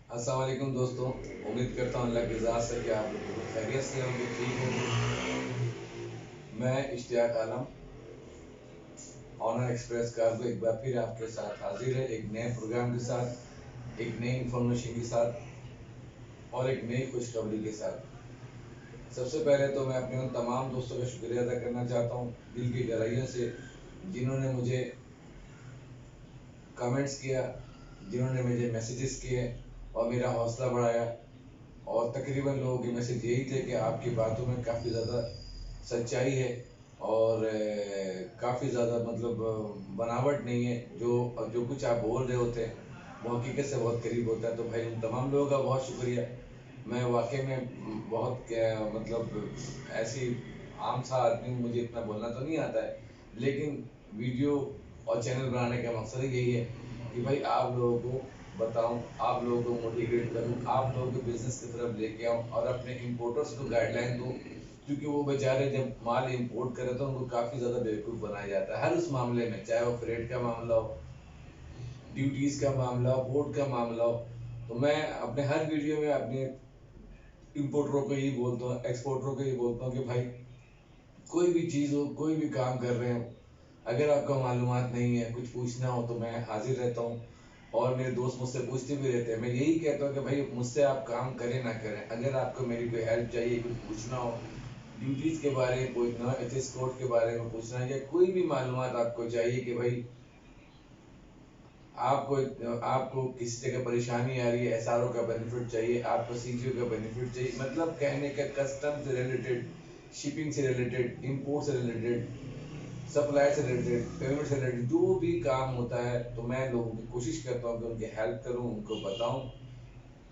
अस्सलाम वालेकुम दोस्तों। उम्मीद करता हूँ अल्लाह की ज़ात से कि आप लोग बिल्कुल खैरियत से होंगे, ठीक होंगे। मैं इश्तियाक आलम, ऑनर एक्सप्रेस कार्गो, एक बार फिर आपके साथ हाजिर है, एक नए प्रोग्राम के साथ, एक नई इंफॉर्मेशन के साथ और एक नई खुशखबरी के साथ। सबसे पहले तो मैं अपने उन तमाम दोस्तों का शुक्रिया अदा करना चाहता हूँ दिल की गहराइयों से, जिन्होंने मुझे कमेंट्स किया, जिन्होंने मुझे मैसेजेस किए और मेरा हौसला बढ़ाया। और तकरीबन लोगों के मैसेज यही थे कि आपकी बातों में काफ़ी ज़्यादा सच्चाई है और काफ़ी ज़्यादा मतलब बनावट नहीं है। जो जो कुछ आप बोल रहे होते हैं वो हकीकत से बहुत करीब होता है। तो भाई उन तमाम लोगों का बहुत शुक्रिया। मैं वाकई में बहुत मतलब ऐसी आम सा आदमी हूँ, मुझे इतना बोलना तो नहीं आता है, लेकिन वीडियो और चैनल बनाने का मकसद ही यही है कि भाई आप लोगों को बताऊं, आप लोगों को मोटिवेट करूं, आप लोगों को बिजनेस की तरफ लेके आऊं और अपने इंपोर्टर्स को गाइडलाइन दूं। क्योंकि वो बेचारे जब माल इंपोर्ट करे तो उनको काफ़ी ज़्यादा बेवकूफ़ बनाया जाता है हर उस मामले में, चाहे वो फ्रेट का मामला हो, ड्यूटीज़ का मामला हो, पोर्ट का मामला हो। तो मैं अपने हर वीडियो में अपने इंपोर्टरों को यही बोलता हूँ, एक्सपोर्टरों को यही बोलता हूँ कि भाई कोई भी चीज़ हो, कोई भी काम कर रहे हो, अगर आपको मालूमात नहीं है, कुछ पूछना हो तो मैं हाजिर रहता हूँ। और मेरे दोस्त मुझसे पूछते भी रहते हैं। मैं यही कहता हूँ कि भाई मुझसे आप काम करें ना करें, अगर आपको मेरी कोई हेल्प चाहिए, कुछ पूछना हो, ड्यूटीज़ के बारे में पूछना हो, एचएस कोड के बारे में पूछना है, या कोई भी मालूमात आपको चाहिए कि भाई आपको आपको किसी जगह परेशानी आ रही है, एसआरओ का बेनिफिट चाहिए, आपको सीजीओ का बेनिफिट चाहिए, मतलब कहने का कस्टम से रिलेटेड, शिपिंग से रिलेटेड, इंपोर्ट से रिलेटेड, सप्लाई से रिलेटेड, पेमेंट से रिलेटेड जो भी काम होता है, तो मैं लोगों की कोशिश करता हूँ कि उनकी हेल्प करूँ, उनको बताऊँ।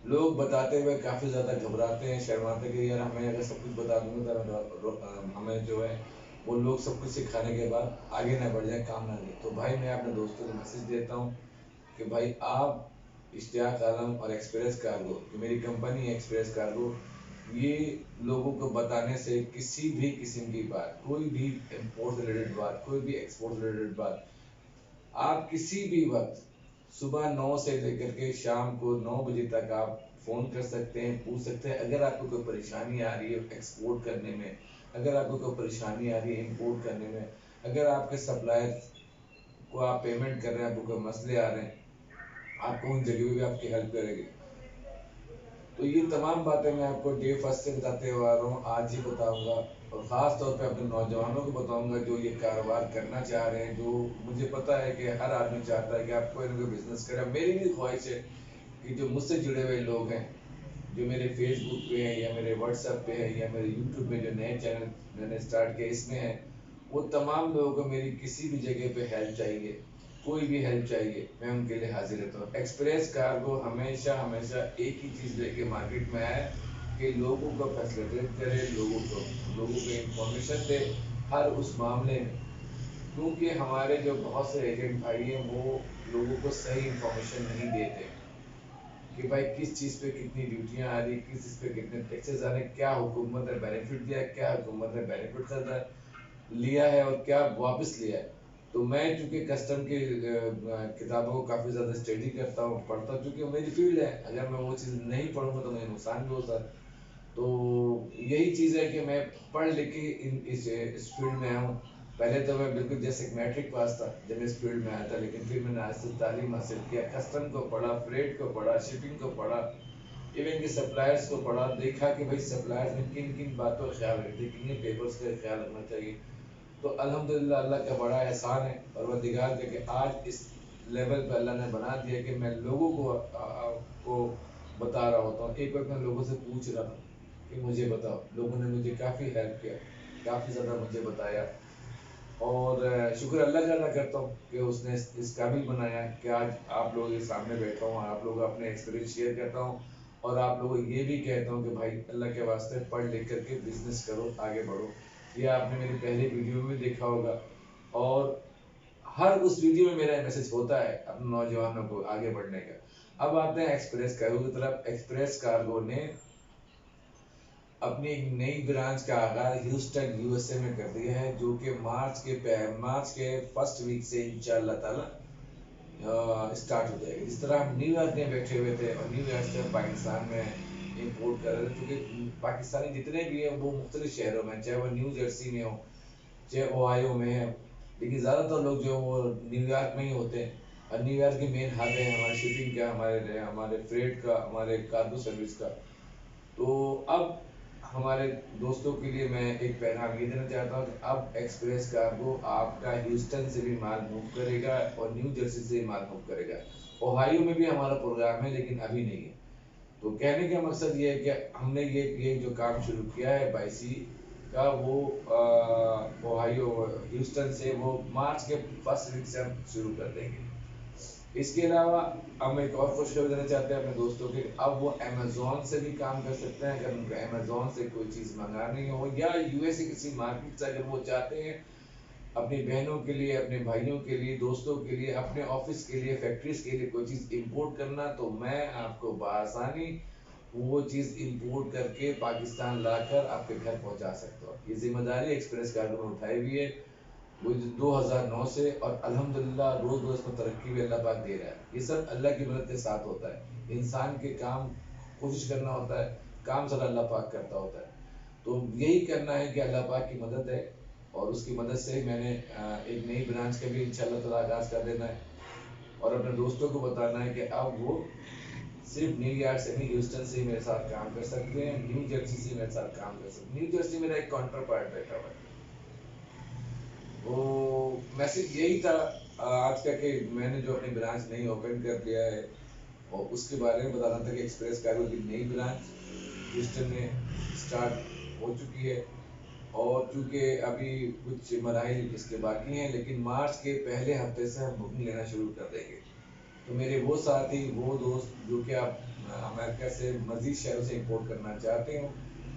लोग बताते हुए काफ़ी ज़्यादा घबराते हैं, शर्माते हैं कि यार हमें अगर सब कुछ बता दूंगा तो हमें जो है वो लोग सब कुछ सिखाने के बाद आगे ना बढ़ जाए, काम ना दे। तो भाई मैं अपने दोस्तों को मैसेज देता हूँ कि भाई आप इश्तियाक आलम और एक्सप्रेस कार्गो, जो मेरी कंपनी है एक्सप्रेस कार्गो, ये लोगों को बताने से किसी भी किस्म की बात, कोई भी इम्पोर्ट से रिलेटेड बात, कोई भी एक्सपोर्ट से रिलेटेड बात, आप किसी भी वक्त सुबह 9 से लेकर के शाम को 9 बजे तक आप फ़ोन कर सकते हैं, पूछ सकते हैं। अगर आपको कोई परेशानी आ रही है एक्सपोर्ट करने में, अगर आपको कोई परेशानी आ रही है इंपोर्ट करने में, अगर आपके सप्लायर को आप पेमेंट कर रहे हैं, आपको कोई मसले आ रहे हैं, आपको उन जगह भी आपकी हेल्प करेगी। तो ये तमाम बातें मैं आपको डे फर्स्ट से बताते हुए आ रहा हूँ, आज ही बताऊंगा। और ख़ास तौर पे अपने नौजवानों को बताऊंगा जो ये कारोबार करना चाह रहे हैं। जो मुझे पता है कि हर आदमी चाहता है कि आप कोई ना कोई बिजनेस करें। मेरी भी ख्वाहिश है कि जो मुझसे जुड़े हुए लोग हैं, जो मेरे फेसबुक पे हैं या मेरे व्हाट्सएप पे हैं या मेरे यूट्यूब पे जो नए चैनल मैंने स्टार्ट किए इसमें है, वो तमाम लोगों को मेरी किसी भी जगह पे हेल्प चाहिए, कोई भी हेल्प चाहिए, मैं उनके लिए हाजिर रहता हूँ। एक्सप्रेस कार्गो हमेशा हमेशा एक ही चीज़ लेके मार्केट में आया कि लोगों को फैसिलिटेट करे, लोगों को इंफॉर्मेशन दे हर उस मामले में। क्योंकि हमारे जो बहुत से एजेंट भाई हैं वो लोगों को सही इंफॉर्मेशन नहीं देते कि भाई किस चीज़ पे कितनी ड्यूटियां आ रही, किस चीज़ पे कितने टैक्सेस आ रहे, क्या हुकूमत ने बेनिफिट दिया, क्या हुकूमत ने बेनिफिट ज़्यादा लिया है और क्या वापस लिया है। तो मैं चूंकि कस्टम की किताबों को काफ़ी ज़्यादा स्टडी करता हूँ, पढ़ता हूँ, क्योंकि मेरी फील्ड है, अगर मैं वो चीज़ नहीं पढ़ूंगा तो मुझे नुकसान भी होता है। तो यही चीज़ है कि मैं पढ़ लिख के इस फील्ड में आया हूँ। पहले तो मैं बिल्कुल जैसे एक मैट्रिक पास था जब मैं इस फील्ड में आया था, लेकिन फिर मैंने आज से तालीम हासिल किया, कस्टम को पढ़ा, फ्रेट को पढ़ा, शिपिंग को पढ़ा, इवन कि सप्लायर्स को पढ़ा, देखा कि भाई सप्लायर्स में किन किन बातों का ख्याल रखते हैं, किन किन पेपर्स का ख्याल रखना चाहिए। तो अल्हम्दुलिल्लाह अल्लाह का बड़ा एहसान है परवरदिगार का कि आज इस लेवल पे अल्लाह ने बना दिया कि मैं लोगों को बता रहा होता हूँ। एक वक्त मैं लोगों से पूछ रहा था कि मुझे बताओ, लोगों ने मुझे काफ़ी हेल्प किया, काफ़ी ज़्यादा मुझे बताया। और शुक्र अल्लाह का अदा करता हूँ कि उसने इस काबिल बनाया कि आज आप लोगों के सामने बैठा हूँ, आप लोग अपने एक्सपीरियंस शेयर करता हूँ और आप लोगों को ये भी कहता हूँ कि भाई अल्लाह के वास्ते पढ़ लिख करके बिजनेस करो, आगे बढ़ो। ये आपने मेरी पहले वीडियो में भी देखा होगा। और हर उस वीडियो में मेरा मैसेज होता है अपने नौजवानों को आगे बढ़ने का। अब आते हैं एक्सप्रेस कार्गो की तरफ। एक्सप्रेस कार्गो ने अपनी एक नई ब्रांच का आगाज ह्यूस्टन यूएसए में कर दिया है, जो कि मार्च के फर्स्ट वीक से इंशाल्लाह ताला स्टार्ट हो जाएगी। जिस तरह हम न्यूयॉर्क में बैठे हुए थे और न्यूयॉर्क से हम पाकिस्तान में इंपोर्ट कर रहे थे, क्योंकि पाकिस्तानी जितने भी हैं वो मुख्तलिफ शहरों में, चाहे वो न्यू जर्सी में हो, चाहे ओहायो में है, लेकिन ज़्यादातर लोग जो वो न्यूयॉर्क में ही होते हैं। और न्यूयॉर्क की मेन हब है हमारे शिपिंग का, हमारे हमारे फ्रेट का, हमारे कार्गो सर्विस का। तो अब हमारे दोस्तों के लिए मैं एक पैगाम ये देना चाहता हूँ कि अब एक्सप्रेस कार्गो आपका ह्यूस्टन से भी माल मूव करेगा और न्यू जर्सी से भी माल मूव करेगा। ओहायो में भी हमारा प्रोग्राम है लेकिन अभी नहीं है। तो कहने का मकसद ये है कि हमने ये जो काम शुरू किया है बाईसी का, वो ओहायो ह्यूस्टन से वो मार्च के फर्स्ट वीक से हम शुरू कर देंगे। इसके अलावा हम एक और खुशखबरी देना चाहते हैं अपने दोस्तों के, अब वो अमेजोन से भी काम कर सकते हैं। अगर उनको अमेजोन से कोई चीज़ मंगानी हो या यूएसए किसी मार्केट से अगर वो चाहते हैं अपनी बहनों के लिए, अपने भाइयों के लिए, दोस्तों के लिए, अपने ऑफिस के लिए, फैक्ट्रीज के लिए कोई चीज़ इंपोर्ट करना, तो मैं आपको बआसानी वो चीज़ इंपोर्ट करके पाकिस्तान लाकर आपके घर पहुंचा सकता हूँ। ये जिम्मेदारी एक्सप्रेस कार्गो ने उठाई हुई है वो 2009 से, और अल्हम्दुलिल्लाह रोज रोज में तरक्की भी अल्लाह पाक दे रहा है। ये सब अल्लाह की मदद के साथ होता है। इंसान के काम कोशिश करना होता है, काम सारा अल्लाह पाक करता होता है। तो यही करना है कि अल्लाह पाक की मदद है, और उसकी मदद से मैंने एक नई ब्रांच का भी इंशाल्लाह ताला आगाज कर देना है, और अपने दोस्तों को बताना है कि अब वो सिर्फ न्यूयॉर्क से नहीं, ह्यूस्टन से ही मेरे साथ काम कर सकते हैं, न्यू जर्सी से मेरे साथ काम कर सकते हैं। न्यू जर्सी मेरा एक काउंटर पार्ट बैठा हुआ है। वो मैसेज यही था आज का, कि मैंने जो अपनी ब्रांच नई ओपन कर लिया है और उसके बारे में बताना था कि एक्सप्रेस कार्गो की नई ब्रांच ह्यूस्टन में स्टार्ट हो चुकी है। और चूंकि अभी कुछ मराइल इसके बाकी हैं, लेकिन मार्च के पहले हफ्ते से हम बुकिंग लेना शुरू कर देंगे। तो मेरे वो साथी, वो दोस्त जो कि आप अमेरिका से मजीद शहरों से इंपोर्ट करना चाहते हो,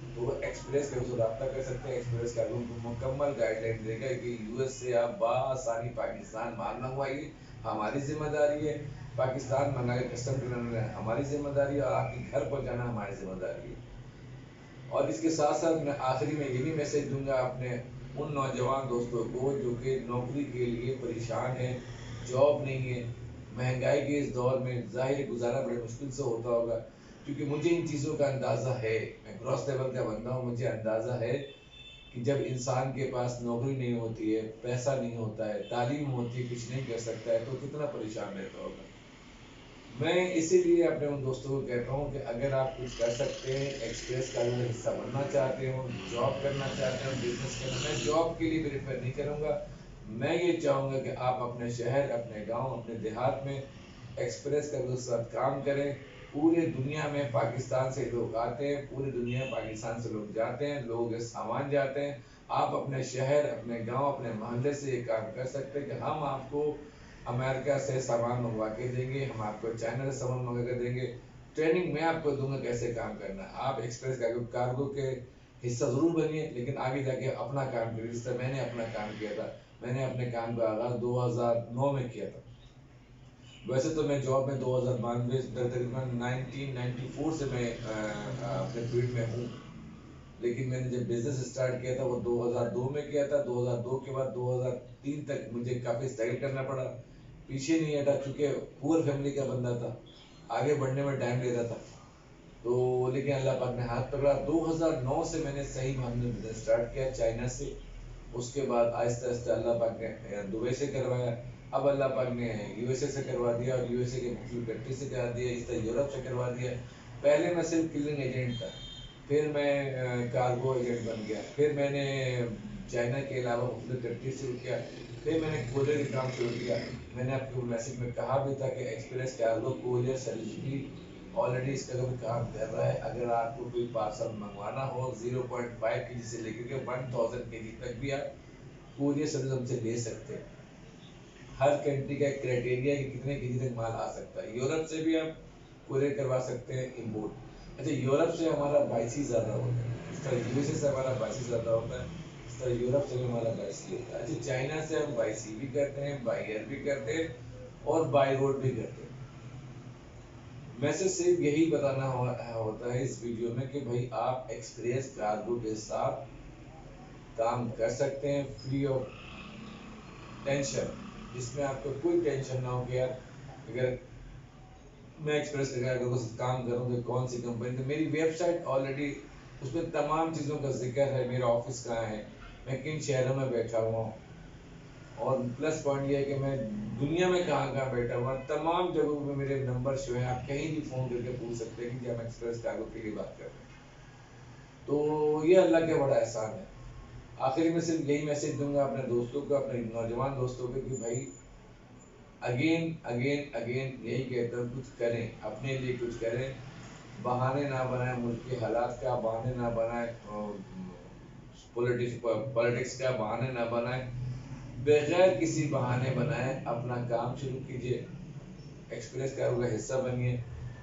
तो वो एक्सप्रेस कार्गो से रब्ता कर सकते हैं। एक्सप्रेस कार्गो को मुकम्मल गाइडलाइन देगा कि यूएस से आप बआसानी पाकिस्तान माल मंगवाइए, हमारी जिम्मेदारी है। पाकिस्तान मंगा के कस्टम क्लियर हमारी जिम्मेदारी है, और आपके घर पहुंचाना हमारी जिम्मेदारी है। और इसके साथ साथ मैं आखिरी में ये भी मैसेज दूंगा अपने उन नौजवान दोस्तों को जो कि नौकरी के लिए परेशान है, जॉब नहीं है, महंगाई के इस दौर में ज़ाहिर गुजारा बड़े मुश्किल से होता होगा, क्योंकि मुझे इन चीज़ों का अंदाज़ा है। मैं क्रॉस लेवल का बंदा हूँ, मुझे अंदाज़ा है कि जब इंसान के पास नौकरी नहीं होती है, पैसा नहीं होता है, तालीम होती है, कुछ नहीं कर सकता है, तो कितना परेशान रहता होगा। मैं इसीलिए अपने उन दोस्तों को कहता हूँ कि अगर आप कुछ कर सकते हैं, एक्सप्रेस का अगर हिस्सा बनना चाहते हो, जॉब करना चाहते हो, बिजनेस करना, मैं जॉब के लिए प्रेफर नहीं करूँगा। मैं ये चाहूँगा कि आप अपने शहर, अपने गांव, अपने देहात में एक्सप्रेस का के साथ काम करें। पूरे दुनिया में पाकिस्तान से लोग आते हैं, पूरी दुनिया में पाकिस्तान से लोग जाते हैं, लोगों के सामान जाते हैं। आप अपने शहर, अपने गांव, अपने मोहल्ले से ये काम कर सकते हैं कि हम आपको अमेरिका से सामान मंगवा के देंगे, हम आपको चाइना से सामान मंगवा के देंगे। ट्रेनिंग मैं आपको दूंगा कैसे काम करना है। आप एक्सप्रेस कार्गो के हिस्सा जरूर बनिए, लेकिन आगे जाके अपना काम करिए, जिस तरह मैंने अपना काम किया था। मैंने अपने काम का आगाज 2009 में किया था। वैसे तो मैं जॉब में 2092 तकरीबन 1994 से मैं अपने फील्ड में हूँ, लेकिन मैंने जब बिजनेस स्टार्ट किया था वो 2002 में किया था। 2002 के बाद 2003 तक मुझे काफ़ी स्ट्रगल करना पड़ा, पीछे नहीं हटा, चूंकि पुअर फैमिली का बंदा था, आगे बढ़ने में टाइम लेता था। तो लेकिन अल्लाह पाक ने हाथ पकड़ा। 2009 से मैंने सही मामले में बिजनेस स्टार्ट किया चाइना से। उसके बाद आहिस्ता आहिस्ता अल्लाह पाक ने दुबई से करवाया, अब अल्लाह पाक ने यूएसए से करवा दिया, और यूएसए के मुख्तलिफ कंट्री से करा दिया, इस तरह यूरोप से करवा दिया। पहले मैं सिर्फ क्लीनिंग एजेंट था, फिर मैं कार्गो एजेंट बन गया, फिर मैंने चाइना के अलावा मुख्तलिफ कंट्री शुरू किया, फिर मैंने कोरियर का काम शुरू किया। मैंने आपको मैसेज में कहा भी था कि एक्सप्रेस कार्गो कोरियर सर्विस भी ऑलरेडी इस तरह भी काम कर रहा है। अगर आपको कोई पार्सल मंगवाना हो 0.5 केजी से लेकर के 1000 केजी तक भी आप कोरियर सर्विस हमसे ले सकते हैं। हर कंट्री का एक क्राइटेरिया कि कितने केजी तक माल आ सकता है। यूरोप से भी आप कोरियर करवा सकते हैं इम्पोर्ट। अच्छा, यूरोप से हमारा 22 ज़्यादा होता है, इस तरह यूएसए से हमारा 22 ज़्यादा होता है, इस तरह यूरोप से भी हमारा 22 होता है। अच्छा, चाइना से हम 22 भी करते हैं, बाई एयर भी करते हैं, और बाई रोड भी करते हैं। मैसेज सिर्फ यही बताना होता है इस वीडियो में कि भाई आप एक्सप्रेस कार्गो के साथ काम कर सकते हैं फ्री ऑफ टेंशन, जिसमें आपको कोई टेंशन ना हो कि यार اگر میں ایکسپریس کا کام کروں تو کون سی کمپنی، تو میری ویب سائٹ آلریڈی اس میں تمام چیزوں کا ذکر ہے، میرا آفس کہاں ہے، میں کن شہروں میں بیٹھا ہوا ہوں، اور پلس پوائنٹ یہ ہے کہ میں دنیا میں کہاں کہاں بیٹھا ہوا، تمام جگہوں پہ میرے نمبر شو ہیں، آپ کہیں بھی فون کر کے پوچھ سکتے ہیں کہ ہم ایکسپریس کارگو کے لیے بات کر رہے ہیں۔ تو یہ اللہ کا بڑا احسان ہے۔ آخر میں صرف یہی میسج دوں گا اپنے دوستوں کو، اپنے نوجوان دوستوں کو کہ بھائی اگین اگین اگین یہی کہتا ہوں، کچھ کریں اپنے لیے، کچھ کریں، بہانے نہ بنائیں، ملک کے حالات کا بہانے نہ بنائیں، پولیٹکس کا بہانے نہ بنائیں، بغیر کسی بہانے بنائیں اپنا کام شروع کیجیے، ایکسپریس کارگو کا حصہ بنیے،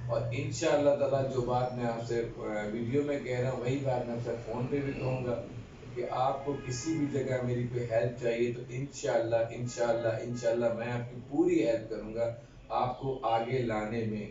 اور انشاءاللہ تعالیٰ جو بات میں آپ سے ویڈیو میں کہہ رہا ہوں وہی بات میں آپ سے فون پہ بھی کہوں گا کہ آپ کو کسی بھی جگہ میری کوئی ہیلپ چاہیے تو انشاءاللہ انشاءاللہ انشاءاللہ میں آپ کی پوری ہیلپ کروں گا آپ کو آگے لانے میں۔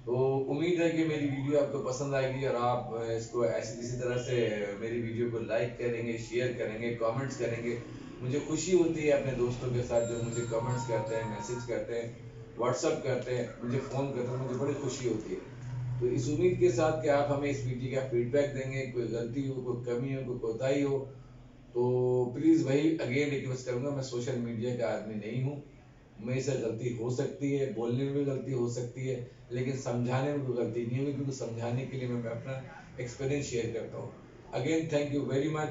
تو امید ہے کہ میری ویڈیو آپ کو پسند آئے گی، اور آپ اس کو ایسی کسی طرح سے میری ویڈیو کو لائک کریں گے، شیئر کریں گے، کامنٹس کریں گے۔ مجھے خوشی ہوتی ہے اپنے دوستوں کے ساتھ جو مجھے کامنٹس کرتے ہیں، میسج کرتے ہیں، واٹس اپ کرتے ہیں، مجھے فون کرتے ہیں، مجھے بڑی خوشی ہوتی ہے۔ تو اس امید کے ساتھ کہ آپ ہمیں اس ویڈیو کا فیڈ بیک دیں گے، کوئی غلطی ہو، کوئی کمی ہو، کوئی کوتاہی ہو تو پلیز وہی اگین ریکویسٹ کروں گا، میں سوشل میڈیا کا آدمی نہیں ہوں، میرے سے غلطی ہو سکتی ہے، بولنے میں بھی غلطی ہو سکتی ہے، لیکن سمجھانے میں کوئی غلطی نہیں ہوگی، کیونکہ سمجھانے کے لیے میں اپنا ایکسپیرینس شیئر کرتا ہوں۔ Again thank you very much.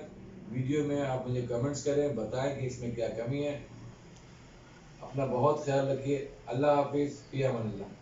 Video میں آپ مجھے کمنٹس کریں، بتائیں کہ اس میں کیا کمی ہے۔ اپنا بہت خیال رکھیے۔ اللہ حافظ، فی امان اللہ۔